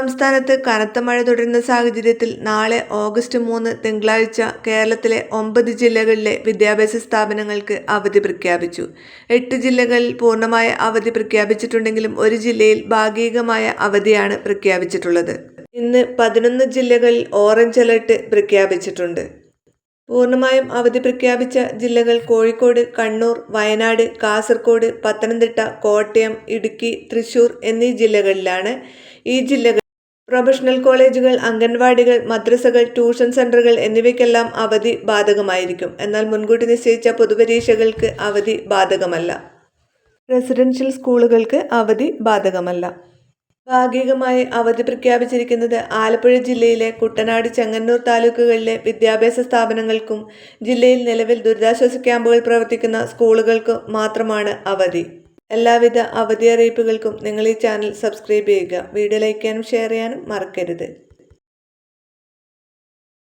സംസ്ഥാനത്ത് കനത്ത മഴ തുടരുന്ന സാഹചര്യത്തിൽ നാളെ ഓഗസ്റ്റ് 3 തിങ്കളാഴ്ച കേരളത്തിലെ 9 ജില്ലകളിലെ വിദ്യാഭ്യാസ സ്ഥാപനങ്ങൾക്ക് അവധി പ്രഖ്യാപിച്ചു. 8 ജില്ലകളിൽ പൂർണ്ണമായ അവധി പ്രഖ്യാപിച്ചിട്ടുണ്ടെങ്കിലും ഒരു ജില്ലയിൽ ഭാഗികമായ അവധിയാണ് പ്രഖ്യാപിച്ചിട്ടുള്ളത്. ഇന്ന് 11 ജില്ലകളിൽ ഓറഞ്ച് അലർട്ട് പ്രഖ്യാപിച്ചിട്ടുണ്ട്. പൂർണ്ണമായും അവധി പ്രഖ്യാപിച്ച ജില്ലകൾ കോഴിക്കോട്, കണ്ണൂർ, വയനാട്, കാസർഗോഡ്, പത്തനംതിട്ട, കോട്ടയം, ഇടുക്കി, തൃശൂർ എന്നീ ജില്ലകളിലാണ്. ഈ ജില്ലകൾ പ്രൊഫഷണൽ കോളേജുകൾ, അംഗൻവാടികൾ, മദ്രസകൾ, ട്യൂഷൻ സെന്ററുകൾ എന്നിവയ്ക്കെല്ലാം അവധി ബാധകമായിരിക്കും. എന്നാൽ മുൻകൂട്ടി നിശ്ചയിച്ച പൊതുപരീക്ഷകൾക്ക് അവധി ബാധകമല്ല. റെസിഡൻഷ്യൽ സ്കൂളുകൾക്ക് അവധി ബാധകമല്ല. ഭാഗികമായി അവധി പ്രഖ്യാപിച്ചിരിക്കുന്നത് ആലപ്പുഴ ജില്ലയിലെ കുട്ടനാട്, ചെങ്ങന്നൂർ താലൂക്കുകളിലെ വിദ്യാഭ്യാസ സ്ഥാപനങ്ങൾക്കും ജില്ലയിൽ നിലവിൽ ദുരിതാശ്വാസ ക്യാമ്പുകൾ പ്രവർത്തിക്കുന്ന സ്കൂളുകൾക്കും മാത്രമാണ് അവധി. എല്ലാവിധ അവധി അറിയിപ്പുകൾക്കും നിങ്ങൾ ഈ ചാനൽ സബ്സ്ക്രൈബ് ചെയ്യുക. വീഡിയോ ലൈക്ക് ചെയ്യാനും ഷെയർ ചെയ്യാനും മറക്കരുത്.